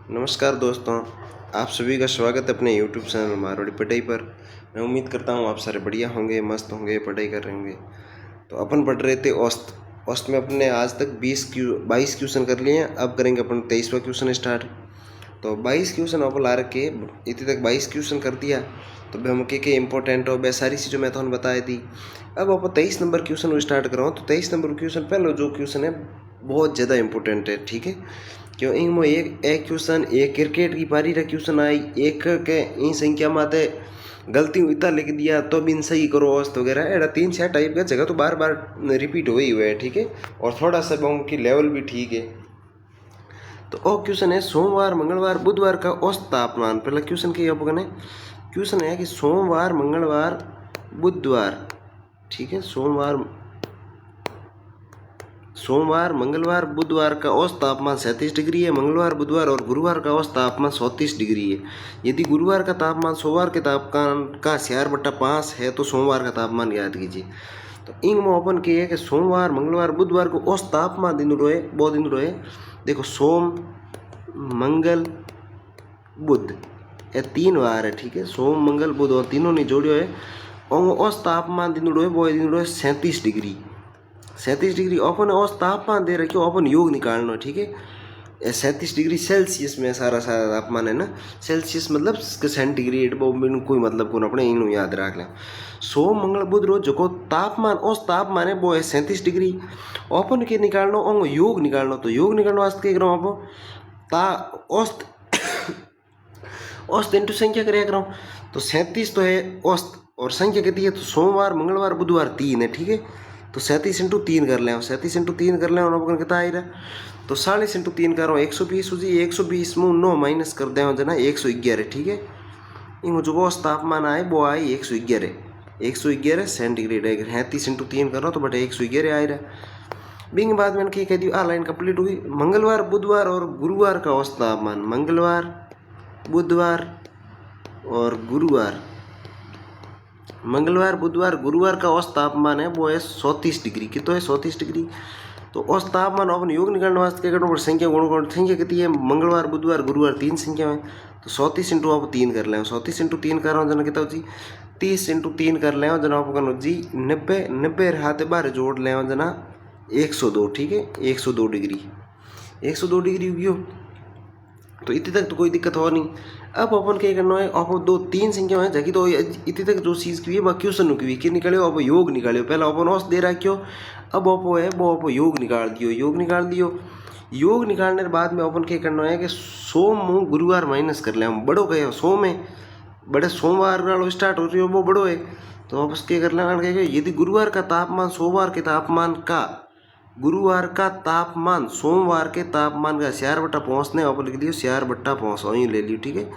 नमस्कार दोस्तों, आप सभी का स्वागत है अपने YouTube चैनल मारवाड़ी पढ़ाई पर। मैं उम्मीद करता हूँ आप सारे बढ़िया होंगे, मस्त होंगे, पढ़ाई कर रहे होंगे। तो अपन पढ़ रहे थे औसत। औसत में अपने आज तक 22 क्वेश्चन कर लिए हैं। अब करेंगे अपन 23वां क्वेश्चन स्टार्ट। तो 22 क्वेश्चन अपन ला रखे, इतने तक 22 क्वेश्चन कर दिया। तो भाई हम के इम्पोर्टेंट हो, वह सारी चीज़ों मैं तो बताई थी। अब अपन 23 नंबर क्वेश्चन स्टार्ट कर रहा हूँ। तो 23 नंबर क्वेश्चन पहले जो क्वेश्चन है बहुत ज़्यादा इंपॉर्टेंट है, ठीक है। क्यों इनमें एक क्वेश्चन एक क्रिकेट की पारी का क्वेश्चन आई, एक के इन संख्या माते गलती इतना लिख दिया तो भी इन सही करो औसत वगैरह, एड़ा 3-4 टाइप का जगह तो बार बार रिपीट हो ही हुआ है, ठीक है। और थोड़ा सा उनकी लेवल भी ठीक है। तो वो क्वेश्चन है सोमवार मंगलवार बुधवार का औसत तापमान। पहला क्वेश्चन क्या है, क्वेश्चन है कि सोमवार मंगलवार बुधवार, ठीक है, सोमवार मंगलवार बुधवार का औसत तापमान 37 डिग्री है। मंगलवार बुधवार और गुरुवार का औसत तापमान 34 डिग्री है। यदि गुरुवार का तापमान सोमवार के तापमान का 4/5 है तो सोमवार का तापमान ज्ञात कीजिए। तो इंग में ओपन किए कि सोमवार मंगलवार बुधवार को औसत तापमान दिन रोए बहुत दिन रोए। देखो सोम मंगल बुध ये 3 वार है, ठीक है। सोम मंगल बुध और तीनों ने जोड़ियो है और औसत तापमान दिन रोए वो दिन रोए 37 डिग्री। 37 डिग्री अपन औसत तापमान दे रखे हो, अपन योग निकालना है, ठीक है। 37 डिग्री सेल्सियस में सारा तापमान है ना। सेल्सियस मतलब सेंटीग्रेड वो कोई मतलब को अपने इन याद रख लें। सोम मंगल बुध रोज जो तापमान औसत तापमान है वो है 37 डिग्री। अपन के निकालना और योग निकालना। तो योग निकालना वास्ते क्या करो आप ता औसत औसत इंटू संख्या करें करो। तो 37 तो है औसत और संख्या कितनी है, तो सोमवार मंगलवार बुधवार 3 है, ठीक है। तो 37 इंटू 3 कर लें, 37 इंटू 3 कर लें और अपन कितना आई रहा। तो 40 इंटू 3 करो 120 हो जी। 120 में 9 माइनस कर दें जना 111, ठीक है। इन जो औसत तापमान आए वो आई 111 सेंटीग्रेड है। 37 इंटू 3 करो तो बटे 111 आए रहा। बिंग बाद मैंने क्या कह दी, लाइन कंप्लीट हुई। मंगलवार बुधवार और गुरुवार का औसत तापमान, मंगलवार बुधवार और गुरुवार, मंगलवार बुधवार गुरुवार का औसत तापमान है वो है 34 डिग्री। कितना है 34 डिग्री। तो औसत तापमान अपन योग निकालने वास्ते क्या करना, संख्या गुण संख्या कितनी है, मंगलवार बुधवार गुरुवार 3 संख्या में। तो 34 इंटू आप 3 कर लें, 34 इंटू 3 कर रहा हूँ जना कितना हो जी 30 इंटू 3 कर लें जना आप कहना जी 90 हाथ बाहर जोड़ लें जना 102, ठीक है। 102 डिग्री 102 डिग्री हो। तो इतने तक तो कोई दिक्कत हो नहीं। अब अपन क्या करना है, आप 2-3 संख्या है जबकि तो इतने तक जो चीज़ की है वह क्वेश्चन की हुई कि निकाले आप योग निकाले। पहले अपन औसत दे रहा क्यों, अब आप है वो आप योग निकाल दियो। योग निकालने के बाद में अपन क्या करना है कि सोम गुरुवार माइनस कर ले। हम बड़ो कहे सोम है, बड़े सोमवार वालों स्टार्ट हो रही हो वो बड़ो है। तो आप उसके कर लेंगे यदि गुरुवार का तापमान सोमवार के तापमान का गुरुवार का तापमान सोमवार के तापमान का 4/5 ने आप लिख दियो 4/5 वहीं ले लियो, ठीक है।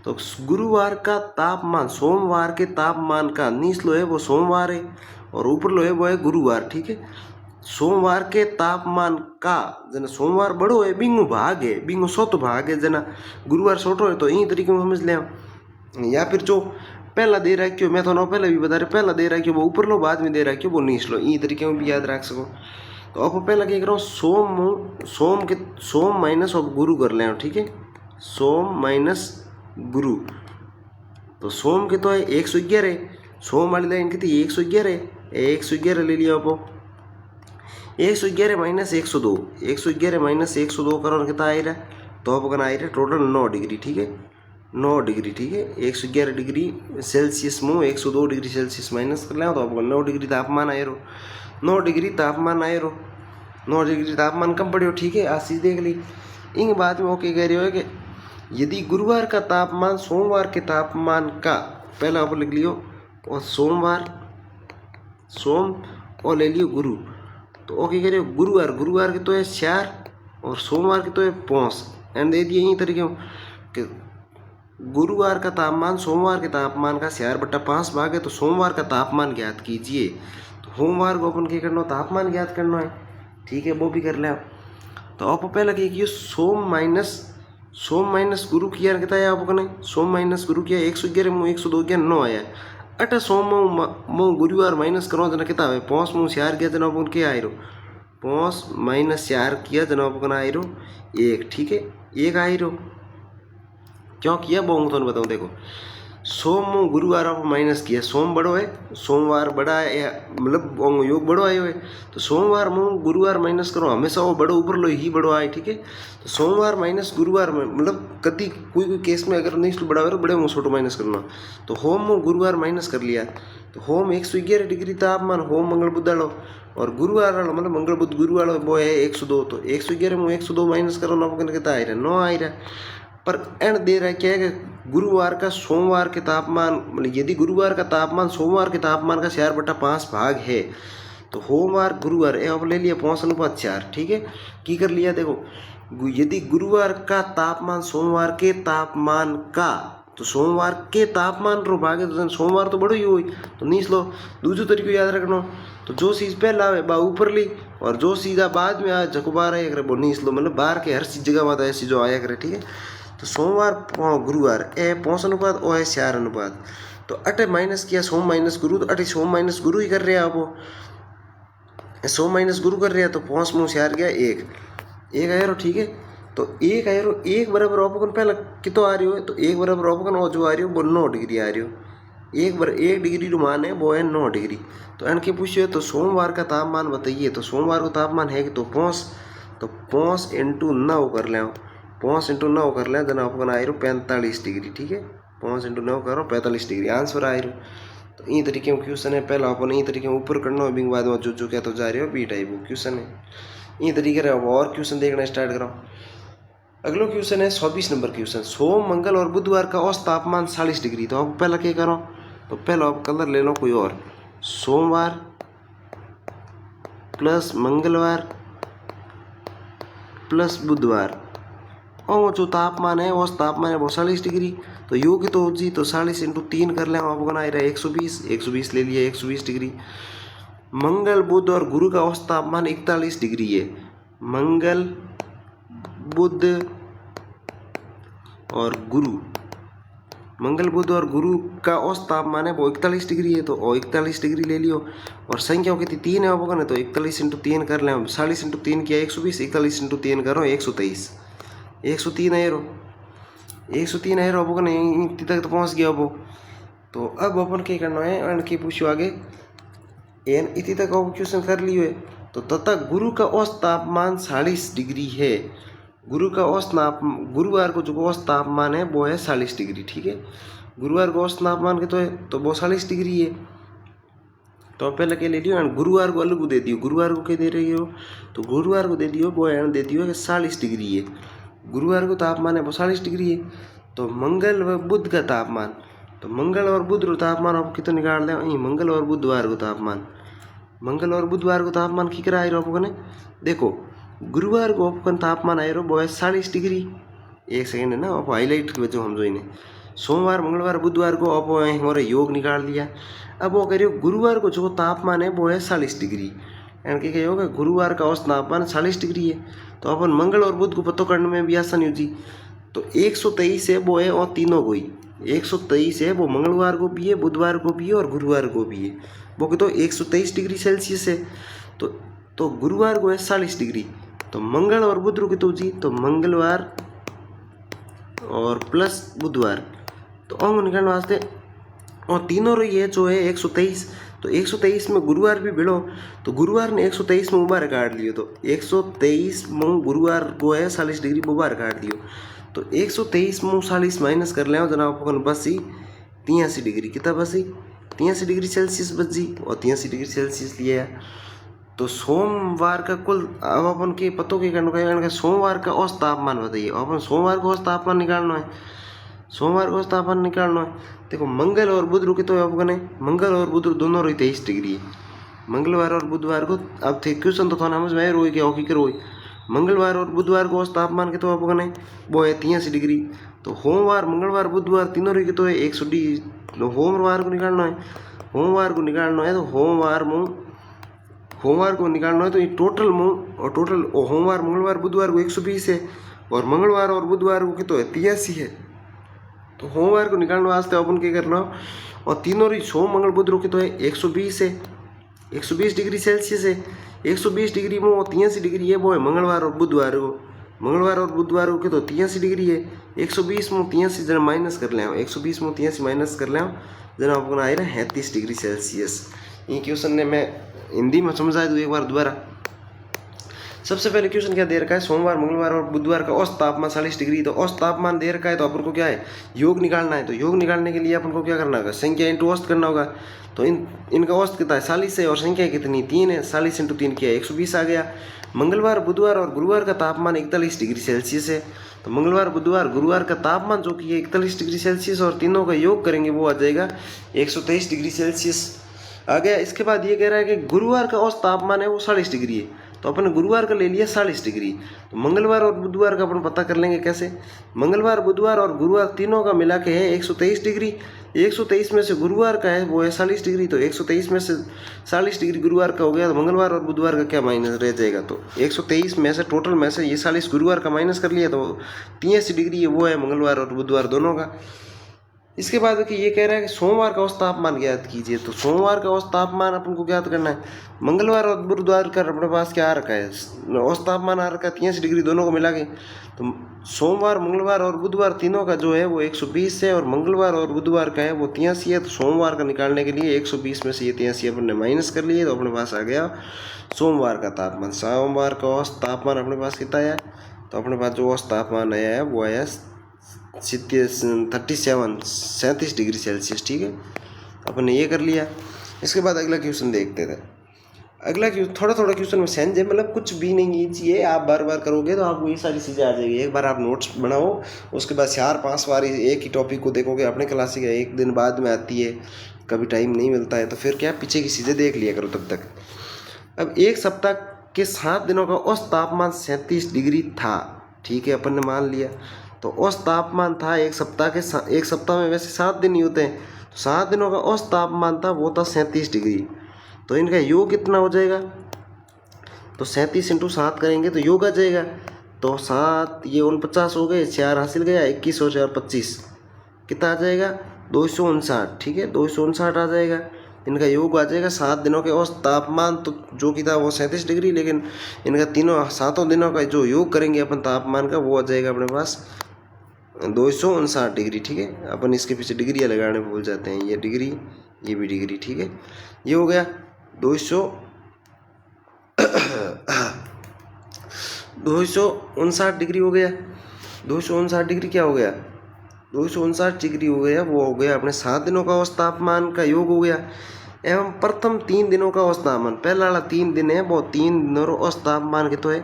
तो गुरुवार का तापमान सोमवार के तापमान का नीच लो है वो सोमवार है और ऊपर लो है वो है गुरुवार, ठीक है। सोमवार के तापमान का जना सोमवार बड़ो है बिंगो भाग है, बिंगो सोतो भाग है जना गुरुवार छोटो है। तो इन तरीके में समझ लें। या फिर जो पहला दे रखियो मैं तो पहले भी बता रहे, पहला दे रखियो वो ऊपर लो बाद में दे रखियो वो नीच लो, इन तरीके में भी याद रख सको। तो आप पहला क्या करो सोम माइनस ऑफ गुरु कर लें, ठीक है। सोम माइनस गुरु। तो सोम के तो है 111, सोम वाली लाइन कितनी 111, 111 ले लिया आप। 111 माइनस 102, 111 माइनस 102 करो कितना आ रहा, तो आप कहना आ रहा टोटल 9 डिग्री, ठीक है। 9 डिग्री, ठीक है। 111 डिग्री सेल्सियस में 102 डिग्री सेल्सियस माइनस कर लें तो आपको 9 डिग्री तापमान आए रो। 9 डिग्री तापमान आए रो, 9 डिग्री तापमान कम पड़े हो, ठीक है। आज चीज़ देख ली। इन बाद में वो क्या कह रहे हो कि यदि गुरुवार का तापमान सोमवार के तापमान का, पहला आप लिख लियो और सोम और ले लियो गुरु। तो वो क्या कह रहे हो गुरुवार के तो है 4 और सोमवार के तो है 5 एंड दे दिए यही तरीके कि गुरुवार का तापमान सोमवार के तापमान का 4/5 भाग है। तो सोमवार का तापमान ज्ञात कीजिए। तो सोमवार को अपन क्या करना, तापमान ज्ञात करना है, ठीक है, वो भी कर लें। तो आप पहला क्या किया सोम माइनस गुरु किया कितना है आपको ने, सोम माइनस गुरु किया 111 में 102 किया 9 आया। अटा सोम में गुरुवार माइनस करो जना कितना है 5 में 4 गया जना अपन क्या आए रो पोंस -4 किया जनाब अपन आई रो 1, ठीक है 1 आई रो। क्यों किया वो तो बताऊँ। देखो सोम में गुरुवार आप माइनस किया, सोम बड़ो है, सोमवार बड़ा है, मतलब योग बड़ो आयो है, तो सोमवार में गुरुवार माइनस करो, हमेशा वो बड़ो ऊपर लो ही बड़ो आए, ठीक है। तो सोमवार माइनस गुरुवार में मतलब कति कोई केस में अगर नहीं बड़ा हो बड़े में छोटो माइनस करना, तो होम में गुरुवार माइनस कर लिया, तो होम 111 डिग्री तापमान, होम मंगल बुध वालो, और गुरुवार वालो मतलब मंगल बुध गुरु वालो वो है 102, तो 111 में 102 माइनस करो ना कितना आ रहा 9 आ रहा। पर एंड दे रहा है क्या है कि गुरुवार का सोमवार के तापमान, मतलब यदि गुरुवार का तापमान सोमवार के तापमान का 4/5 भाग है, तो सोमवार गुरुवार अब ले लिया 5:4, ठीक है। की कर लिया देखो, यदि गुरुवार का तापमान सोमवार के तापमान का, तो सोमवार के तापमान रो भागे तो सोमवार तो बड़ो ही हुई, तो नीच लो। दूसरो तरीको याद रखना, तो जो चीज़ पहला आवे बा ऊपर ली, और जो चीज़ बाद में आए जको बाहर आया करे वो नीच लो, मतलब बाहर के हर चीज जगह बात ऐसी जो आया करे, ठीक है। तो सोमवार गुरुवार ए 5 अनुपात ओ है 4 अनुपात, तो अटे माइनस किया सोम माइनस गुरु, तो अटे सोम माइनस गुरु ही कर रहे हैं आप, सोम माइनस गुरु कर रहे हैं, तो 5 में 4 गया 1 आया रो, ठीक है। तो 1 आया रो, 1 बराबर ऑपकन पहला कितो आ रही हो, तो 1 बराबर ऑपकन और जो आ रही हो वो 9 डिग्री आ रही हो, 1 डिग्री रो मान है वो है 9 डिग्री। तो इनके पूछिए तो सोमवार का तापमान बताइए, तो सोमवार को तापमान है कि तो 5 × 9 कर लें, 5 × 9 कर लें, जना आपको आई रो 45 डिग्री, ठीक है। 5 × 9 करो 45 डिग्री आंसर आई रो। तो इन तरीके में क्वेश्चन है, पहला अपन इन तरीके में ऊपर करना है, बाद में जो क्या तो जा रही हो बी टाइप क्वेश्चन है। इन तरीके से और क्वेश्चन देखना स्टार्ट करो। अगलो क्वेश्चन है 24 नंबर क्वेश्चन, सोम मंगल और बुधवार का औसत तापमान 40 डिग्री। तो आप पहला क्या करो, तो पहला आप कलर ले लो कोई और, सोमवार प्लस मंगलवार प्लस बुधवार, और जो तापमान है उस तापमान है वो 40 डिग्री। तो योग तो जी तो 40 × 3 कर लें, आपको ना आ रहा है 120 ले लिया 120 डिग्री। मंगल बुध और गुरु का औसत तापमान 41 डिग्री है, मंगल बुध और गुरु का औसत तापमान है वो 41 डिग्री है, तो 41 डिग्री ले लियो। और संख्याओं कितनी 3 है आपको ना, तो 41 × 3 कर लें, 40 × 3 किया 120, 41 × 3 करो 123, 103 है रो, 103 है रो अपन इतनी तक तो पहुँच गया वो। तो अब अपन क्या करना है, एंड की पूछो आगे, एन इतनी तक क्वेश्चन कर लियो है। तो तथा गुरु का औसत तापमान 40 डिग्री है, गुरु का गुरुवार को जो औसत तापमान है वो है 40 डिग्री, ठीक है। गुरुवार को औसत तापमान के तो वो 40 डिग्री है। तो पहले क्या ले लियो, एंड गुरुवार को अलग दे दियो, गुरुवार को क्या दे रही हो, तो गुरुवार को दे दियो वो एंड दे दियो कि 40 डिग्री है, गुरुवार को तापमान है वो 40 डिग्री है। तो मंगल व बुध का तापमान, तो मंगल और बुध का तापमान आप कितना निकाल दें, मंगल और बुधवार को तापमान, मंगल और बुधवार को तापमान की करा आए आपको ने, देखो गुरुवार को आपका तापमान आए वो है 40 डिग्री, एक सेकेंड है ना, आप हाईलाइट की वजह हम जो इन्हें सोमवार मंगलवार बुधवार को आप हमारे योग निकाल दिया। अब वो कह रहे हो गुरुवार को जो तापमान है वो है 40 डिग्री, एंड क्या होगा गुरुवार का औसत तापमान 40 डिग्री है। तो अपन मंगल और बुध को पता करने में भी आसानी होती, तो 123 है वो है और तीनों को ही 123 है, वो मंगलवार को भी है, बुधवार को भी है और गुरुवार को भी है, वो तो 123 डिग्री सेल्सियस है। तो गुरुवार को है 40 डिग्री, तो मंगल और बुध रुके तो जी, तो मंगलवार और प्लस बुधवार, तो अंग निकालने वास्ते और तीनों रही है जो है 123, तो 123 में गुरुवार भी भिड़ो, तो गुरुवार ने 123 में उबार काट लियो, तो 123 में गुरुवार को है 40 डिग्री उबार काट दियो, तो 123 में 40 माइनस कर लें जनाब अपन बसी 83 डिग्री, कितना बसी 83 डिग्री सेल्सियस बच जी, और 83 डिग्री सेल्सियस लिया। तो सोमवार का कुल, अब अपन के पतों के करना है, सोमवार का औसत तापमान बताइए, अपन सोमवार का औसत तापमान निकालना है, सोमवार को तापमान निकालना है। देखो मंगल और बुध रुके तो आपको ने मंगल और बुध दोनों रही 23 डिग्री है, मंगलवार और बुधवार को अब थे क्वेश्चन तो था समझ में रोई के औकी रोई, मंगलवार और बुधवार को औसत तापमान के तो आपको ने वो है 83 डिग्री। तो सोमवार मंगलवार बुधवार तीनों रही के तो है 120, तो सोमवार को निकालना है, सोमवार को निकालना है, तो सोमवार को निकालना है, तो ये टोटल और टोटल सोमवार मंगलवार बुधवार को 120 है, और मंगलवार और बुधवार को तो है 83 है। तो सोमवार को निकालने वास्ते अपन क्या करना, और तीनों रही सोम मंगल बुध रुके तो है 120 है, 120 डिग्री सेल्सियस है, 120 डिग्री में वो 83 डिग्री है, वो है मंगलवार और बुधवार को। मंगलवार और बुधवार को तो 83 डिग्री है। 120 में 83 जना माइनस कर ले, 120 में 83 माइनस कर ले जना अपना आए रहा 33 डिग्री सेल्सियस। ये क्वेश्चन ने मैं हिंदी में समझा दूँ एक बार दोबारा। सबसे पहले क्वेश्चन क्या दे रखा है, सोमवार मंगलवार और बुधवार का औसत तापमान 40 डिग्री। तो औसत तापमान दे रखा है तो अपन को क्या है, योग निकालना है। तो योग निकालने के लिए अपन को क्या करना होगा, संख्या इंटू औसत करना होगा। तो इनका औसत कितना है 40 है और संख्या कितनी 3 है, 40 इंटू 3 किया 120 आ गया। मंगलवार बुधवार और गुरुवार का तापमान 41 डिग्री सेल्सियस है। तो मंगलवार बुधवार गुरुवार का तापमान जो कि है 41 डिग्री सेल्सियस और तीनों का योग करेंगे वो आ जाएगा 123 डिग्री सेल्सियस आ गया। इसके बाद ये कह रहा है कि गुरुवार का औसत तापमान है वो 40 डिग्री है। तो अपन गुरुवार का ले लिया 40 डिग्री। तो मंगलवार और बुधवार का अपन पता कर लेंगे कैसे, मंगलवार बुधवार और गुरुवार तीनों का मिला के है 123 डिग्री। 123 में से गुरुवार का है वो है 40 डिग्री। तो 123 में से 40 डिग्री गुरुवार का हो गया। तो मंगलवार और बुधवार का क्या माइनस रह जाएगा, तो 123 में से टोटल में से ये 40 गुरुवार का माइनस कर लिया तो 83 डिग्री है वो है मंगलवार और बुधवार दोनों का। इसके बाद कि ये कह रहा है कि सोमवार का औसत तापमान ज्ञात कीजिए। तो सोमवार का औसत तापमान अपन को ज्ञात करना है। मंगलवार और बुधवार का अपने पास क्या आ रखा है, औसत तापमान आ रखा है 83 डिग्री दोनों को मिला के। तो सोमवार मंगलवार और बुधवार तीनों का जो है वो 120 है और मंगलवार और बुधवार का है वो 83 है। तो सोमवार का निकालने के लिए 120 में से ये 83 अपन ने माइनस कर लिए तो अपने पास आ गया सोमवार का तापमान। सोमवार का औसत तापमान अपने पास कितना आया, तो अपने पास जो औसत तापमान आया है वो आया 37 डिग्री सेल्सियस। ठीक है, अपन ने ये कर लिया। इसके बाद अगला क्वेश्चन देखते थे। अगला क्वेश्चन थोड़ा थोड़ा क्वेश्चन में सेंस है, मतलब कुछ भी नहीं ईजी है। आप बार बार करोगे तो आपको ये सारी चीज़ें आ जाएगी। एक बार आप नोट्स बनाओ, उसके बाद 4-5 बार एक ही टॉपिक को देखोगे। अपने क्लासिक है एक दिन बाद में आती है, कभी टाइम नहीं मिलता है तो फिर क्या पीछे की चीज़ें देख लिया करो तब तक। अब एक सप्ताह के 7 दिनों का औसत तापमान 37 डिग्री था। ठीक है, अपन ने मान लिया। तो औसत तापमान था एक सप्ताह में वैसे 7 दिन ही होते हैं, तो 7 दिनों का औसत तापमान था वो था 37 डिग्री। तो इनका योग कितना हो जाएगा, तो 37 इंटू 7 करेंगे तो योग आ जाएगा। तो 7 ये 49 हो गए, 4 हासिल गया, 21 और 4 25 कितना आ जाएगा 259। ठीक है, 259 आ जाएगा। इनका योग आ जाएगा 7 दिनों के औसत तापमान तो जो कि था वो 37 डिग्री, लेकिन इनका तीनों 7 दिनों का जो योग करेंगे अपन तापमान का वो आ जाएगा अपने पास 259 डिग्री। ठीक है, अपन इसके पीछे डिग्रियाँ लगाने भूल जाते हैं, ये डिग्री ये भी डिग्री। ठीक है, ये हो गया 259 डिग्री हो गया। 259 डिग्री क्या हो गया, 259 डिग्री हो गया, वो हो गया अपने 7 दिनों का औसत तापमान का योग हो गया। एवं प्रथम 3 दिनों का औसत तापमान, पहला वाला 3 दिन है वो 3 दिनों का औसत तापमान कितना है,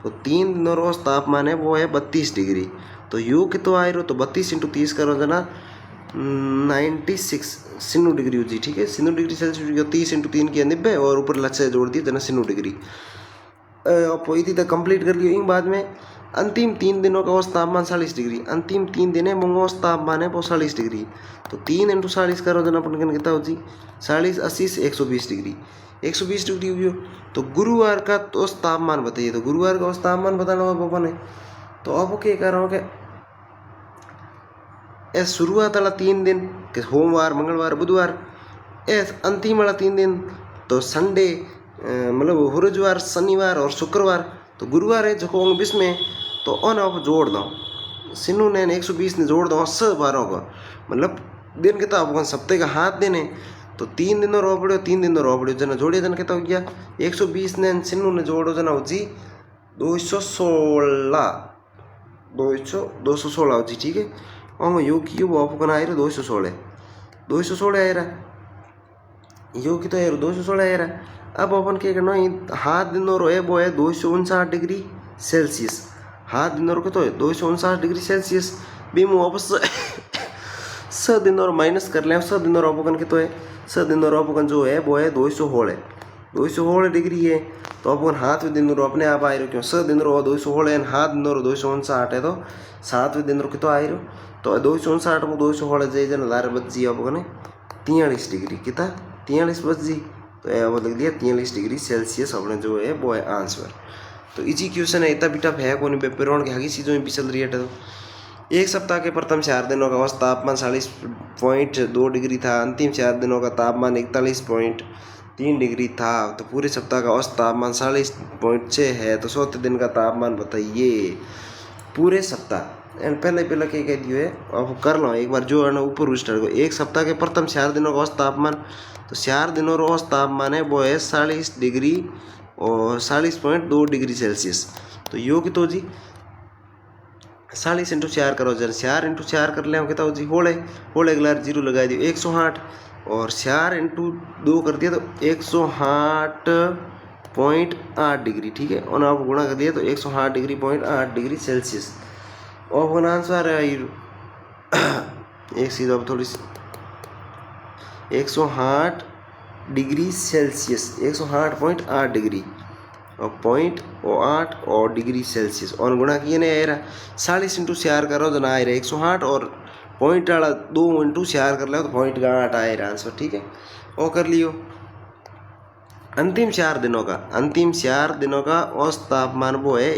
तो 3 दिनों का औसत तापमान है वो है 32 डिग्री। तो योग कितना आए रहो, तो 32 इंटू 30 करो जना 96 सिन्नू डिग्री हो जी। ठीक है, सिन्नू डिग्री सेल्सियस 30 इंटू 3 किया 90 और ऊपर लक्ष्य जोड़ दिया जना सिन्नू डिग्री। इतनी तक कंप्लीट कर लियो। इन बाद में अंतिम 3 दिनों का औसत तापमान 40 डिग्री। अंतिम 3 दिन है वो औसत तापमान है वो 40 डिग्री। तो 3 इंटू 40 करो जना अपन कितना हो जी 40 80 से 120 डिग्री। 120 डिग्री हुई। तो गुरुवार का औसत तापमान बताइए। तो गुरुवार का औसत तापमान बताना होगा पापा ने। तो अब क्या कर रहा हूँ क्या, शुरुआत वाला 3 दिन कि सोमवार मंगलवार बुधवार, अंतिम वाला 3 दिन तो संडे मतलब गुरुवार शनिवार और शुक्रवार। तो गुरुवार है जो होंगे 20 में, तो ऑन ऑफ जोड़ दो, सिन्नू ने 120 ने जोड़ दो 12 का, मतलब दिन कितना आपको सप्ताह का हाथ दिन है। तो 3 दिन रो पड़ो 3 दिन रो पड़ो जना जोड़िए जना कितना हो गया 120 ने सिन्नू ने जोड़ो जना हो जी 216 हो जी। ठीक है, और योग की वो आपको आए रहा 216 आए रहा योग की तो है 216 आए रहा। अब अपन क्या करना है, हाथ दिन और है वो है 259 डिग्री सेल्सियस। हाथ दिन और तो है 259 डिग्री सेल्सियस भी मुँह वापस 6 दिन और माइनस कर लें। 6 दिन और अपन के तो है 6 दिन और अपन जो है वो है 216 डिग्री है। तो अपन हाथ दिन और अपने आप आए रहे क्यों 6 दिन और 216 हाथ दिन और 259 है। तो 7वें दिन कितना आए रहे तो 259 में 216 जाए जन 1000 बच जी अपन 43 डिग्री कितना 43 बच जी। तो वो लिख दिया 43 डिग्री सेल्सियस अपने जो है वो है आंसर। तो इजी क्वेश्चन है, इतना बिटा है कौन पेपर के आगे चीज़ों में पिछल रही है। तो एक सप्ताह के प्रथम 4 दिनों का औसत तापमान 40.2 डिग्री था। अंतिम 4 दिनों का तापमान 41 3 डिग्री था, तो पूरे सप्ताह का औसत तापमान 40.6 है। तो 100 दिन का तापमान बताइए पूरे सप्ताह। एंड पहले क्या कह दियो है, अब कर लो एक बार जो है ना ऊपर उस्टर को। एक सप्ताह के प्रथम 4 दिनों का औसत तापमान, तो 4 दिनों का औसत तापमान है वो है 40 डिग्री और 40.2 डिग्री सेल्सियस। तो योग तो जी 40 × 4 करो जरा, 4 × 4 कर ले कितना हो जी होले अगला 0 लगा दियो 108 और 4 × 2 कर दिया तो 108.8 डिग्री, ठीक है। और आप गुणा कर दिया तो 108 डिग्री 0.8 डिग्री सेल्सियस। और अपना आंसर है एक सीधा थोड़ी सी 108 डिग्री सेल्सियस, 108.8 डिग्री और 0.8 और डिग्री सेल्सियस। और गुणा किए ना आएगा 40 × 4 करो तो ना आएगा 108 और 0.2 × 4 कर लो तो 0.8 आएगा आंसर, ठीक है। और कर लियो अंतिम 4 दिनों का औसत तापमान वो है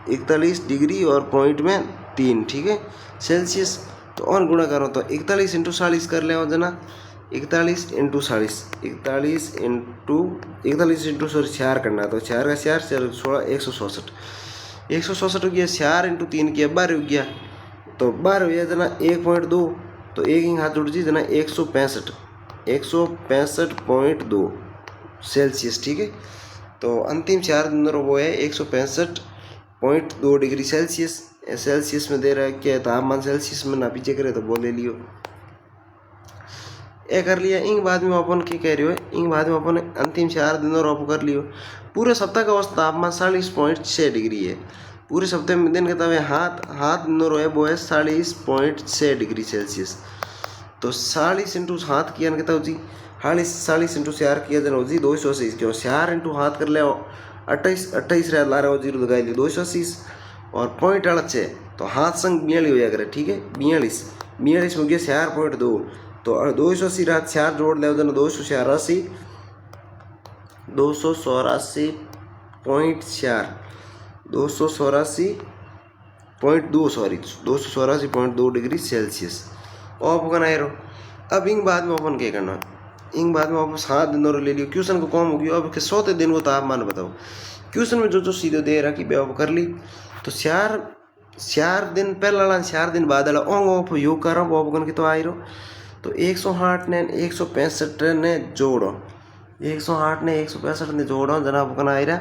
41 डिग्री और पॉइंट में 3, ठीक है सेल्सियस। तो और गुणा करो तो 41 × 40 कर ले जना 41 × 40 4 करना, तो 4 का 4 16 166 हो गया। 4 × 3 किया 12 हो गया, तो 12 हो गया जना 1.2, तो एक हाथ जुड़ जी जना 165.2 सेल्सियस, ठीक है। तो अंतिम 4 दिनों वो है 165.2 डिग्री सेल्सियस में दे रहा है क्या तापमान, सेल्सियस में ना पीछे करे तो बोले लियो ए कर लिया। इंग बाद में अपन क्या कह रहे हो, इंग बाद में अपन अंतिम 4 दिनों आप कर लियो। पूरे सप्ताह का औसत तापमान 40.6 डिग्री है। पूरे सप्ताह में दिन कहता है हाथ दिनों है वो है 40.6 डिग्री सेल्सियस। तो 40 × हाथ किया कहता हो जी 40 × 4 किया जना हो जी 280 क्यों 4 × हाथ कर ले 28 ला रहा हो 0 लगा लियो 280 और 0.6 तो हाथ संग 42 हो जाया करे, ठीक है 42 हो गया 4.2, तो 280 रात 4 जोड़ ले जना 284.4 284.2 डिग्री सेल्सियस। और अपन आए रहो। अब इंग बाद में अपन क्या करना, इंग बाद में अपन 7 दिनों ले लियो। क्वेश्चन को कम हो गया, अब 100 दिन को तापमान बताओ। क्वेश्चन में जो सीधे दे रहा कि बेव कर ली, तो 4 दिन पहला वाला 4 दिन बाद वाला ओंग योग कर रहा हूँ वो अपन की तो आई रहो। तो 108 ने 165 ने जोड़ो, 108 ने 165 ने जोड़ो जनाब अपन आई रहा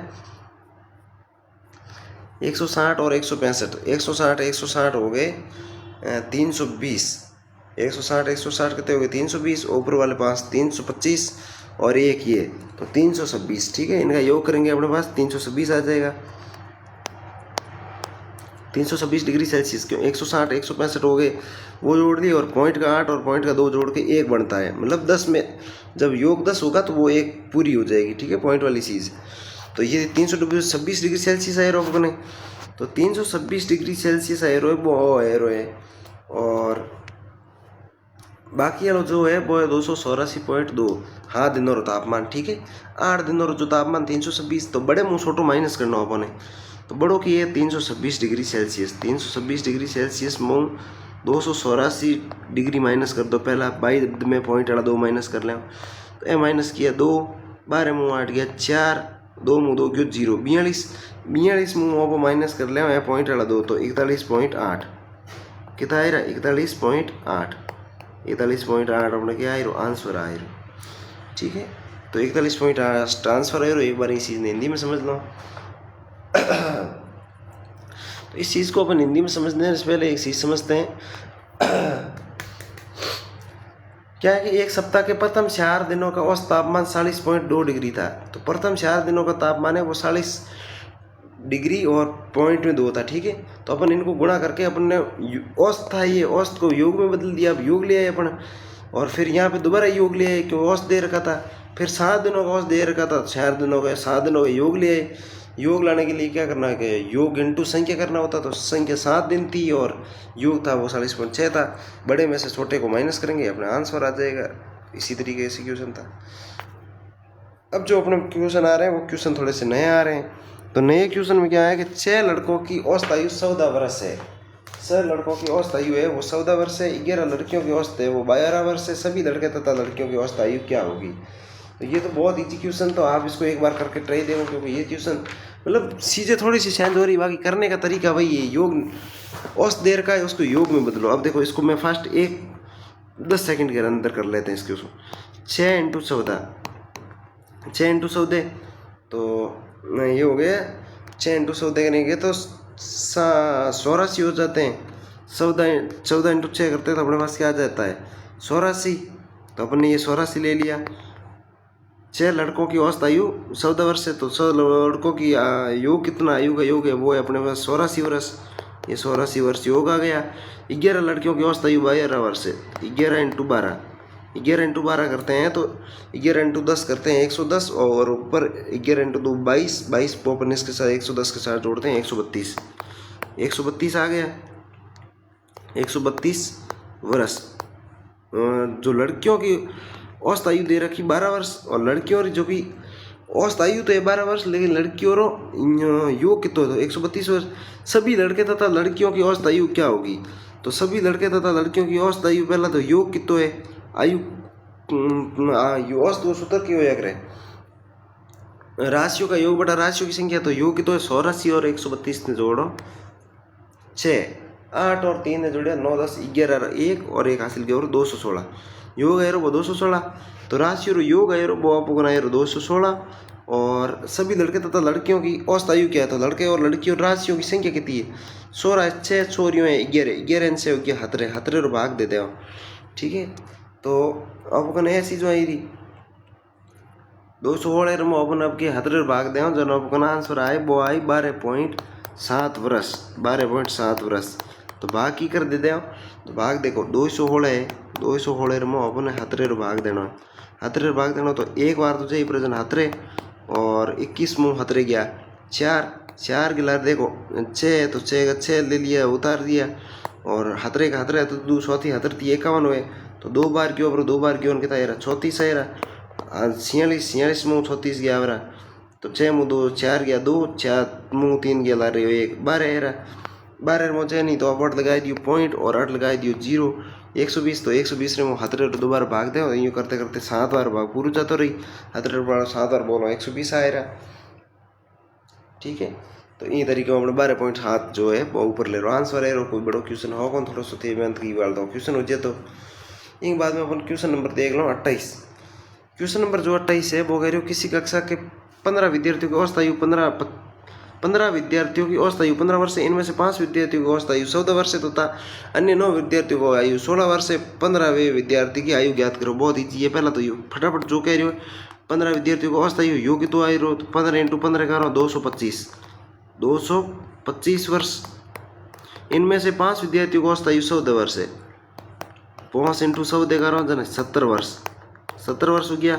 160 और 165 160 हो गए 320, 160 कितने हो गए 320, ऊपर वाले पास 325 और एक ये तो 326, ठीक है। इनका योग करेंगे अपने पास 326 आ जाएगा, 326 डिग्री सेल्सियस। क्यों 160 165 हो गए वो जोड़ लिए और 0.8 और 0.2 जोड़ के 1 बनता है, मतलब 10 में जब योग 10 होगा तो वो 1 पूरी हो जाएगी, ठीक है पॉइंट वाली चीज़। तो ये 326 डिग्री सेल्सियस एरो अपने, तो 326 डिग्री सेल्सियस एरो वो एरो है। और बाकी वाला जो है वो है 284.2 हाँ दिनों रो तापमान, ठीक है। 8 दिनों रो जो तापमान 326, तो बड़े मुँह छोटो माइनस करना अपन है, तो बड़ों की है 326 डिग्री सेल्सियस। 326 डिग्री सेल्सियस मुँह 284 डिग्री माइनस कर दो, पहला बाई में पॉइंट वाला 2 माइनस कर लें, तो ए माइनस किया 2 12 मुँह 8 गया 4 2 मुँह 2 गयो 0 42 मुँह वो माइनस कर लें ए पॉइंट वाला 2 तो 41.8 कितना आए रहा 41.8 अपने क्या आए आंसर आए, ठीक है। तो 41.8 ट्रांसफर आए। एक बार इस चीज़ ने हिंदी में समझ लो। तो इस चीज़ को अपन हिंदी में समझने से पहले एक चीज़ समझते हैं क्या है कि एक सप्ताह के प्रथम 4 दिनों का औसत तापमान 40.2 डिग्री था। तो प्रथम 4 दिनों का तापमान है वो 40 डिग्री और 0.2 था, ठीक है। तो अपन इनको गुणा करके अपन ने औसत था ये औसत को योग में बदल दिया, अब योग ले आए अपन और फिर यहाँ पे दोबारा योग ले आए क्यों औसत दे रखा था, फिर 7 दिनों का औसत दे रखा था 4 दिनों का 7 दिनों का योग ले आए। योग लाने के लिए क्या करना है कि योग इंटू संख्या करना होता, तो संख्या 7 दिन थी और योग था वो 40.6 था, बड़े में से छोटे को माइनस करेंगे अपना आंसर आ जाएगा। इसी तरीके से क्वेश्चन था। अब जो अपने क्वेश्चन आ रहे हैं वो क्वेश्चन थोड़े से नए आ रहे हैं। तो नए क्वेश्चन में क्या है कि 6 लड़कों की औसत आयु 14 वर्ष है। 6 लड़कों की औसत आयु है वो 14 वर्ष है, 11 लड़कियों की औसत है वो 12 वर्ष है, सभी लड़के तथा लड़कियों की औसत आयु क्या होगी। तो ये तो बहुत इजी क्वेश्चन, तो आप इसको एक बार करके ट्राई देंगे, क्योंकि ये क्वेश्चन मतलब चीज़ें थोड़ी सी चेंज हो रही, बाकी करने का तरीका वही है। योग औसत दे रखा है, उसको योग में बदलो। अब देखो इसको मैं फास्ट 10 सेकंड के अंदर कर लेते हैं इसके उसको। 6 × 14, 6 × 14 तो ये हो गया। 6 × 14 करेंगे तो 84 हो जाते हैं। 14 × 6 करते हैं तो अपने पास क्या आ जाता है 84। तो अपन ने ये 84 ले लिया। 6 लड़कों की औसत आयु 14 वर्ष है, तो 100 लड़कों की योग कितना आयु का योग है वो है अपने पास 84 वर्ष। ये 84 वर्ष योग आ गया। 11 लड़कियों की औसत आयु 12 वर्ष है। 11 × 12, 11 × 12 करते हैं तो 11 × 10 करते हैं 110, और ऊपर 11 × 2 22, 22 को अपन इसके साथ 110 के साथ जोड़ते हैं 132, 132 आ गया। 132 वर्ष। जो लड़कियों की औसत आयु दे रखी 12 वर्ष, और लड़कियों जो कि औसत आयु तो है 12 वर्ष, लेकिन लड़कियों योग कितना तो 132 वर्ष। सभी लड़के तथा लड़कियों की औसत आयु क्या होगी, तो सभी लड़के तथा लड़कियों की औसत आयु पहला तो योग कितना है आयु औसत वो सूत्र की होया करे राशियों का योग बटा राशियों की संख्या, तो योग कितना है 84 और 132 ने जोड़ो 6, 8 और 3 ने जोड़ा 9, 10, 11, 1 और 1 हासिल किया और 216 योग है वो 216। तो राशि और योग है वो आपको बनाए 216। और सभी लड़के तथा लड़कियों की औसत आयु क्या है, तो लड़के और लड़की और राशियों की संख्या कितनी है 16, 6 छोरियों है 11, 11 से हो गया 17 और भाग देते हो। ठीक है, तो आपको ऐसी जो आई रही 216 में अपन आपके 17 भाग दे जो आपका आंसर आए वो आई 12.7 वर्ष, 12.7 वर्ष। तो भाग की कर देते हो, तो भाग देखो 216 है, 216 में अपन 17 भाग देना है, 17 भाग देना तो एक बार तो जाए प्रजन 17 और 21 मुँह 17 गया 4 गिला देखो 6 तो 6 का 6 ले लिया उतार दिया, और 17 का 17 तो 2 चौथी 17 51 हुए, तो 2 बार क्यों 2 बार क्यों कितना है 34 है 46 मुँह 34 गया मेरा, तो 6 मुँह 2 4 गया 2, 4 मुँह 3 गया ला रहे हो 1 12 है 12 मुझे नहीं तो आप 8 लगाई दियो पॉइंट और 8 लगाई दियो 0, 120 तो 120 में 17 तो 2 बार भाग दे, यूँ करते करते 7 बार भाग पूरा जाता रही 17 बार 7 बार बोलो 120 आए रहा। ठीक है, तो ये तरीके में अपने 12.7 जो है वो ऊपर ले लो आंसर है। कोई बड़ो क्वेश्चन हो कौन थोड़ा सा थे मेहनत की बाल दो क्वेश्चन हो जाए, तो एक बाद में अपन क्वेश्चन नंबर देख लो 28। क्वेश्चन नंबर जो 28 है वो कह रहे हो किसी कक्षा के 15 विद्यार्थियों की औसत आयु 15 विद्यार्थियों की औसत आयु 15 वर्ष है, इनमें से 5 विद्यार्थियों की औसत आयु 14 वर्ष है तथा अन्य 9 विद्यार्थियों को आयु 16 वर्ष है। 15वें विद्यार्थी की आयु ज्ञात करो। बहुत ईजी है। पहला तो यू फटाफट जो कह रहे हो 15 विद्यार्थियों को औसत आयु योग तो आयु तो 15 × 15 कर रहा हूँ 225 वर्ष। इनमें से 5 विद्यार्थियों को औसत आयु 14 वर्ष है, 5 × 14 कर रहा हूँ 70 वर्ष, 70 वर्ष हो गया।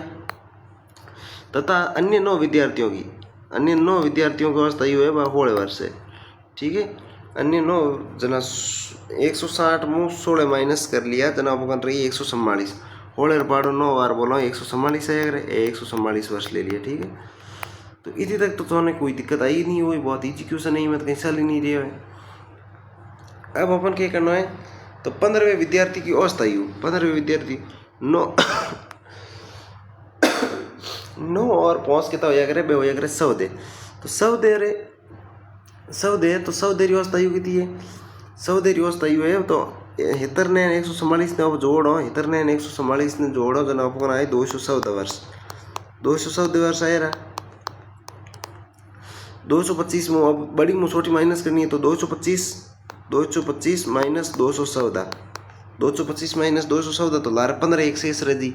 तथा अन्य 9 विद्यार्थियों की औसत आयु है 16 वर्ष है। ठीक है, अन्य 9 जना 160 मुँह 16 माइनस कर लिया जना आपको कर रही है 144 होले पाड़ो 9 बार बोलो 144 है, अगर 144 वर्ष ले लिया। ठीक है, तो इतनी तक तो तुम्हें कोई दिक्कत आई नहीं हुई, बहुत ईजी क्वेश्चन नहीं मतलब कहीं चल ही नहीं रहा है। अब अपन क्या करना है, तो 15वें विद्यार्थी की औसत आयु 15वें विद्यार्थी 9 और 5 कितना होया करे हो करे 100 दे, तो 100 दे तो 100 देरी औसत आयु कितनी है 100 देरी औसत आयु है। तो 73 ने 144 ने अब जोड़ो 73 ने 144 ने जोड़ो जो आपको आए 214 वर्ष, 214 वर्ष आए रहा। 225 में अब बड़ी मुँह छोटी माइनस करनी है, तो 225 माइनस 214, 225 माइनस 214 तो लार 15 एक शेष रह दी,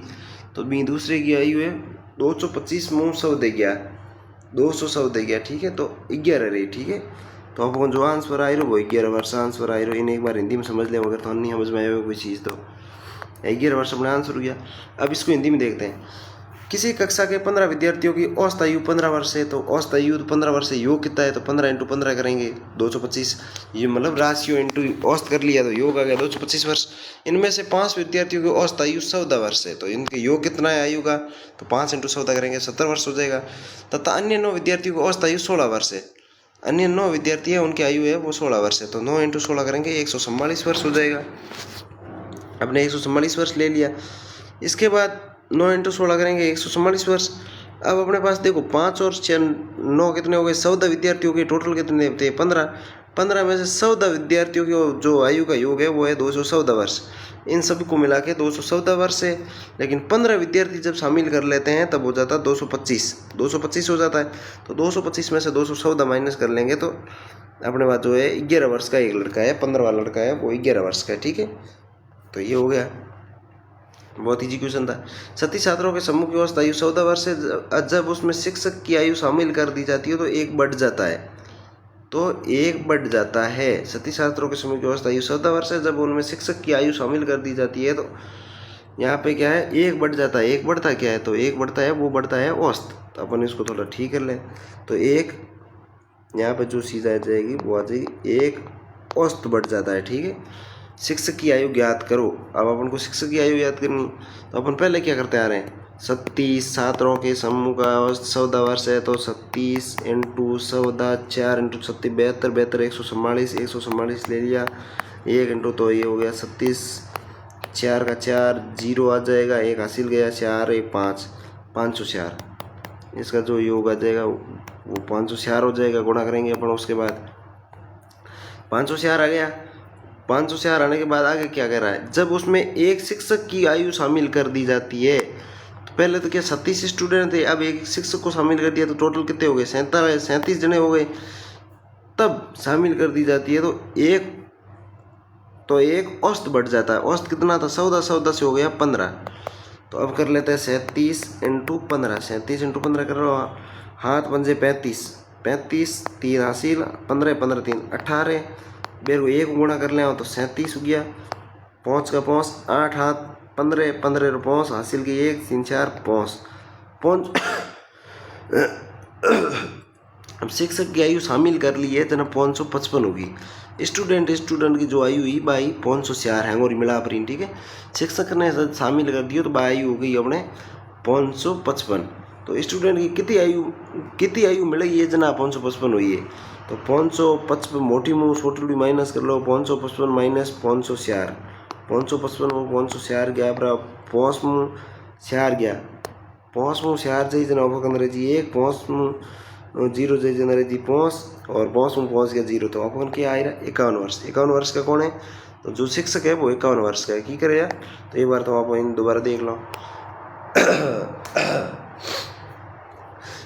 तो बी दूसरे की आयु है 225 मुँह 100 दे गया 200 दे गया। ठीक है, तो 11 रही। ठीक है, तो आपको जो आंसर आए रहो वो 11 वर्ष आंसर आए रहो। इन्हें एक बार हिंदी में समझ ले, अगर तो नहीं समझ में आए कोई चीज़ तो 11 वर्ष अपना आंसर हो गया। अब इसको हिंदी में देखते हैं। किसी कक्षा के 15 विद्यार्थियों की औसत आयु 15 वर्ष है, तो औसत आयु तो 15 वर्ष है, योग कितना है तो 15 × 15 करेंगे 225, ये मतलब राशियों इंटू औसत कर लिया तो योग आ गया 225 वर्ष। इनमें से 5 विद्यार्थियों की औसत आयु 14 वर्ष है, तो इनके योग कितना है आयु का, तो 5 × 14 करेंगे 70 वर्ष हो जाएगा। तथा अन्य 9 विद्यार्थियों की औसत आयु 16 वर्ष है, अन्य 9 विद्यार्थी है, उनकी आयु है वो 16 वर्ष है। तो 9 × 16 करेंगे 144 वर्ष हो जाएगा। अपने 144 वर्ष ले लिया। इसके बाद 9 × 16 करेंगे 144 वर्ष। अब अपने पास देखो 5 और 6 9 कितने हो गए, 14 विद्यार्थियों के टोटल कितने थे 15। 15 में से 14 विद्यार्थियों की जो आयु का योग है वो है 214 वर्ष। इन सभी को मिला के 214 वर्ष है। लेकिन 15 विद्यार्थी जब शामिल कर लेते हैं तब हो जाता है 225 हो जाता है। तो 225 में से 214 माइनस कर लेंगे तो अपने पास जो है 11 वर्ष का एक लड़का है, 15 वाला लड़का है वो 11 वर्ष का है। ठीक है, तो ये हो गया, बहुत ईजी क्वेश्चन था। 37 छात्रों के समूह की औसत आयु 14 वर्ष है। जब उसमें शिक्षक की आयु शामिल कर दी जाती है तो एक बढ़ जाता है, 37 छात्रों के समूह की औसत आयु 14 वर्ष है। जब उनमें शिक्षक की आयु शामिल कर दी जाती है तो यहाँ पे क्या है, एक बढ़ जाता है। एक बढ़ता क्या है, तो एक बढ़ता है वो बढ़ता है औसत। तो अपन इसको थोड़ा ठीक कर लें। तो एक यहाँ पे जो चीज़ आ जाएगी वो आ जाएगी, एक औसत बढ़ जाता है। ठीक है, शिक्षक की आयु ज्ञात करो। अब अपन को शिक्षक की आयु याद करनी, तो अपन पहले क्या करते आ रहे हैं, 37 छात्रों के समूह का औसत 14 वर्ष है। तो 37 × 14 4 × 37 72 144 ले लिया। 1 × तो ये हो गया 37, 4 का 4 0 आ जाएगा, 1 हासिल गया, 4 1 5 504। इसका जो योग आ जाएगा वो 504 हो जाएगा। गुणा करेंगे अपन, उसके बाद 504 आ गया। 504 आने के बाद आगे क्या कह रहा है, जब उसमें एक शिक्षक की आयु शामिल कर दी जाती है। तो पहले तो क्या 37 स्टूडेंट थे, अब एक शिक्षक को शामिल कर दिया तो टोटल कितने हो गए, 37 जने हो गए। तब शामिल कर दी जाती है तो एक औसत बढ़ जाता है। औसत कितना था, 14 से हो गया 15। तो अब कर लेते हैं 37 × 15। 37 × 15 कर लो, हाथ पंजे 35 3 हासिल, 15 15 3 18। बेर को एक गुणा कर ले तो 37 हो गया, 5 का 5 8 हाथ 15 15 5 हासिल की 1 3 4 5। अब शिक्षक की आयु शामिल कर ली है जना 555 होगी। स्टूडेंट की जो आयु हुई बाई 504 है और मिला पर। ठीक है, शिक्षक ने शामिल कर दिया तो बाई आयु हो गई अपने 555। तो स्टूडेंट की कितनी आयु मिलेगी ये जना 555 हुई है। तो 555 मोटी मुँह छोटी माइनस कर लो, 555 माइनस 504, 555 में 504 गया बराबर 5 मुँह 4 गया, 5 मुँह 4 जाइए जना अपन जी 1, 5 मुँह 0 जाइए जना जी 5 और 5 मुँह 5 गया 0। तो अपन क्या आ रहा है 51 वर्ष। 51 वर्ष का कौन है, तो जो शिक्षक है वो 51 वर्ष का है। की करे यार, तो एक बार तो आप इन दोबारा देख लो।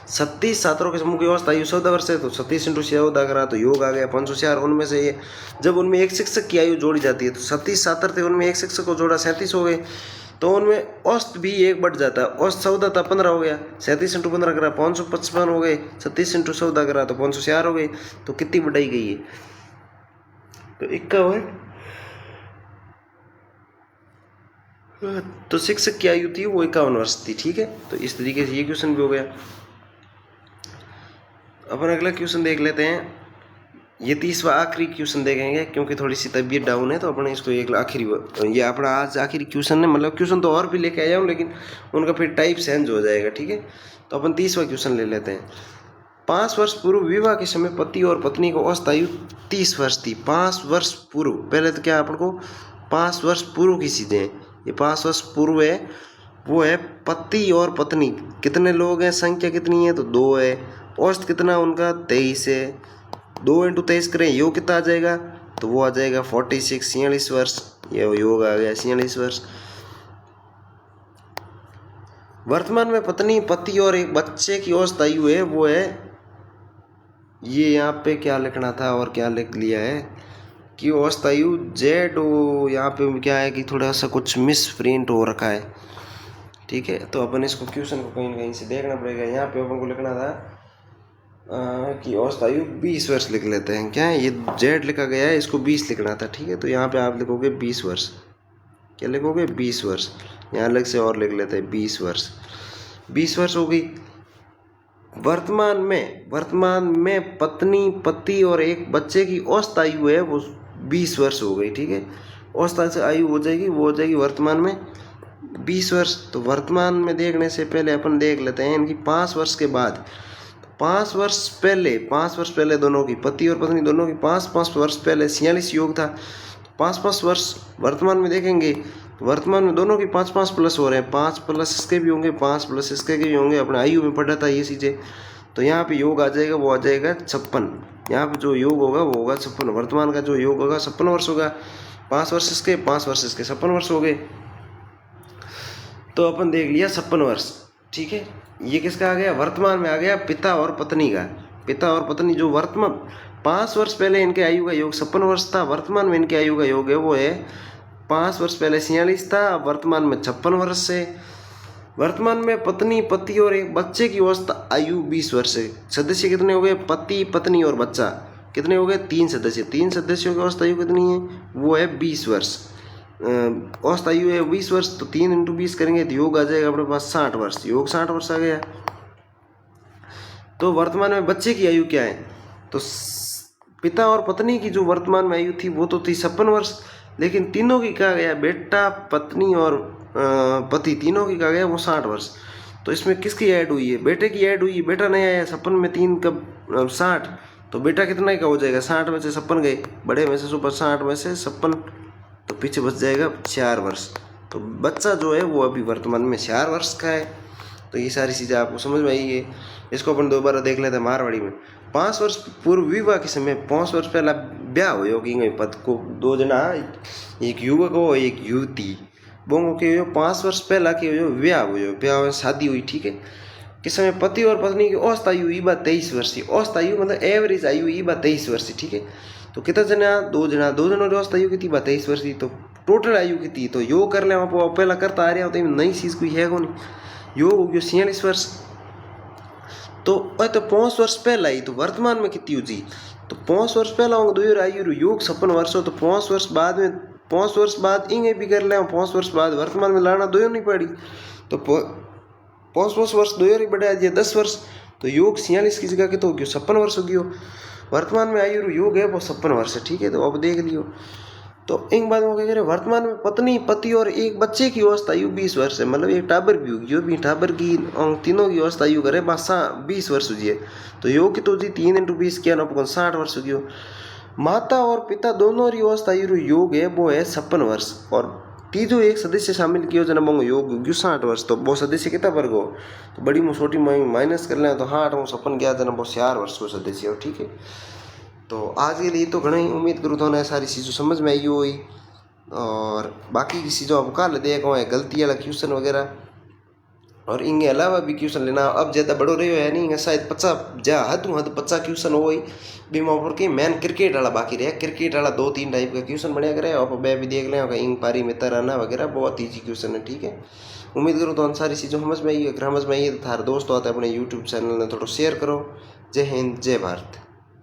37 छात्रों के समूह की औसत आयु 14 वर्ष है। तो 37 × 14 करा तो योग आ गया 504। उनमें से ये जब उनमें एक शिक्षक की आयु जोड़ी जाती है तो 37 छात्र थे, उनमें एक शिक्षक को जोड़ा 37 हो गए। तो उनमें औसत भी एक बढ़ जाता है। औसत 14 था 15 हो गया, 37 × 15 करा 555 हो गए, 37 × 14 करा तो 504 हो गए। तो कितनी बढ़ाई गई है, तो 51। तो शिक्षक की आयु थी वो 51 वर्ष थी। ठीक है, तो इस तरीके से ये क्वेश्चन भी हो गया। अपन अगला क्वेश्चन देख लेते हैं। ये 30वां आखिरी क्वेश्चन देखेंगे क्योंकि थोड़ी सी तबीयत डाउन है, तो अपन इसको एक आखिरी, ये अपना आज आखिरी क्वेश्चन है। मतलब क्वेश्चन तो और भी लेके आया हूँ लेकिन उनका फिर टाइप चेंज हो जाएगा। ठीक है, तो अपन 30वां क्वेश्चन ले लेते हैं। 5 वर्ष पूर्व विवाह के समय पति और पत्नी को औसत आयु 30 वर्ष थी। 5 वर्ष पूर्व, पहले तो क्या अपन को 5 वर्ष पूर्व की चीज़ें, ये 5 वर्ष पूर्व है वो है पति और पत्नी। कितने लोग हैं, संख्या कितनी है, तो 2 है। औसत कितना उनका 23 है। 2 × 23 करें, योग कितना आ जाएगा, तो वो आ जाएगा 46 वर्ष। ये योग आ गया 46 वर्ष। वर्तमान में पत्नी पति और एक बच्चे की औसत आयु है वो है, ये यहाँ पे क्या लिखना था और क्या लिख लिया है कि औसत आयु जेड, यहाँ पे क्या है कि थोड़ा सा कुछ मिस प्रिंट हो रखा है। ठीक है, तो अपन इसको क्वेश्चन को कहीं ना कहीं से देखना पड़ेगा। यहाँ पे अपन को लिखना था कि औसत आयु 20 वर्ष लिख लेते हैं। क्या है, ये जेड लिखा गया है, इसको 20 लिखना था। ठीक है, तो यहाँ पे आप लिखोगे 20 वर्ष। क्या लिखोगे, 20 वर्ष। यहाँ अलग से और लिख लेते हैं 20 वर्ष। 20 वर्ष हो गई। वर्तमान में पत्नी पति और एक बच्चे की औसत आयु है वो 20 वर्ष हो गई। ठीक है, औसत आयु हो जाएगी वो हो जाएगी वर्तमान में 20 वर्ष। तो वर्तमान में देखने से पहले अपन देख लेते हैं इनकी 5 वर्ष के बाद। 5 वर्ष पहले दोनों की, पति और पत्नी दोनों की 5 वर्ष पहले 46 योग था। 5 वर्ष वर्तमान में देखेंगे, वर्तमान में दोनों की 5 प्लस हो रहे हैं, 5 प्लस इसके भी होंगे, 5 प्लस इसके भी होंगे। अपने आयु में पढ़ा था ये चीज़ें। तो यहाँ पे योग आ जाएगा, वो आ जाएगा 56। यहाँ पे जो योग होगा वो होगा 56। वर्तमान का जो योग होगा 56 वर्ष होगा। 5 वर्ष इसके, 5 वर्ष इसके, 56 वर्ष हो गए। तो अपन देख लिया 56 वर्ष, ठीक है। ये किसका आ गया, वर्तमान में आ गया पिता और पत्नी का। पिता और पत्नी जो वर्तमान 5 वर्ष पहले इनके आयु का योग 56 वर्ष था, वर्तमान में इनके आयु का योग है वो है 5 वर्ष पहले 46 था, वर्तमान में 56 वर्ष है। वर्तमान में पत्नी, पति और एक बच्चे की अवस्था आयु 20 वर्ष है। सदस्य कितने हो गए, पति, पत्नी और बच्चा कितने हो गए, 3 सदस्य। 3 सदस्यों की अवस्था आयु कितनी है, वो है 20 वर्ष। औसत आयु है 20 वर्ष, तो 3 × 20 करेंगे तो योग आ जाएगा अपने पास 60 वर्ष। योग 60 वर्ष आ गया। तो वर्तमान में बच्चे की आयु क्या है, तो पिता और पत्नी की जो वर्तमान में आयु थी वो तो थी 56 वर्ष, लेकिन तीनों की कहा गया, बेटा, पत्नी और पति, तीनों की कहा गया वो 60 वर्ष। तो इसमें किसकी ऐड हुई है, बेटे की ऐड हुई है। बेटा नहीं आया, 56 में 3 कब 60, तो बेटा कितना का हो जाएगा, 60 में से 56 गए, बड़े में से सुपर 60 में से 56, तो पीछे बच जाएगा 4 वर्ष। तो बच्चा जो है वो अभी वर्तमान में 4 वर्ष का है। तो ये सारी चीज़ें आपको समझ में आई है। इसको अपन दोबारा देख लेते हैं मारवाड़ी में। 5 वर्ष पूर्व विवाह के समय 5 वर्ष पहला ब्याह हो कि पद को 2 जना, एक युवक हो एक युवती, बोंगो के 5 वर्ष पहला के जो ब्याह हो शादी हुई, ठीक है। किस समय पति और पत्नी की औसत आयु ई बात 23 वर्ष थी। औसत आयु मतलब एवरेज आयु ई बात 23 वर्ष थी, ठीक है। तो कितना जना, 2 जनों की औसत आयु कितनी बात 23 वर्ष थी। तो टोटल आयु कितनी, तो योग कर ले, पहला करता आ रहा होता है, नई चीज़ कोई है को नहीं। योग हो गया 46 वर्ष। तो 5 वर्ष पहला ही, तो वर्तमान में कितनी हुई, तो 5 वर्ष पहला होंगे 2 आयु योग 56 वर्ष हो। तो 5 वर्ष बाद में, 5 वर्ष बाद इंगे भी कर ले, 5 वर्ष बाद वर्तमान में लाना 2 नहीं पड़ी, तो 5 वर्ष 2 ही बढ़ा दिया 10 वर्ष। तो योग 46 की जगह के तो 56 वर्ष हो गया। वर्तमान में आयु योग है वो 56 वर्ष है, ठीक है। तो अब देख लियो। तो एक बात वो कह रहे, वर्तमान में पत्नी, पति और एक बच्चे की अवस्था आयु 20 वर्ष है, मतलब एक टाबर भी होगी, जो भी टाबर की तीनों की अवस्था आयु करे बस 20 वर्ष हुई है। तो योग की तो जी 3 × 20 किया ना, 60 वर्ष हो गया। माता और पिता दोनों की अवस्था आयु योग है वो है 56 वर्ष, और तीजो एक सदस्य शामिल किया जना मंगो योग होगी 60 वर्ष। तो वो सदस्य कितना वर्ग हो, तो बड़ी में छोटी माइनस कर लें तो 8 में 56 गया जना वो 4 वर्ष को सदस्य हो, ठीक है। तो आज के लिए तो घना ही उम्मीद करूँ तो सारी चीज़ों समझ में आई हुई, और बाकी की चीज़ों अब कल देखो है गलती वाला क्वेश्चन वगैरह, और इनके अलावा भी क्वेश्चन लेना। अब ज़्यादा बड़ो रहे है नहीं, शायद 50 जा हद 50 क्वेश्चन हो गई बीमा ऊपर के। मैन क्रिकेट वाला बाकी रहा, क्रिकेट वाला 2-3 टाइप का क्वेश्चन बढ़िया करे, और भी देख लें इंग पारी में तराना वगैरह, बहुत ईजी क्वेश्चन है, ठीक है। उम्मीद करूँ तो सारी चीज़ों समझ में आई है। अगर समझ में आई है तो थार दोस्तों आते अपने यूट्यूब चैनल में थोड़ा शेयर करो। जय हिंद, जय भारत।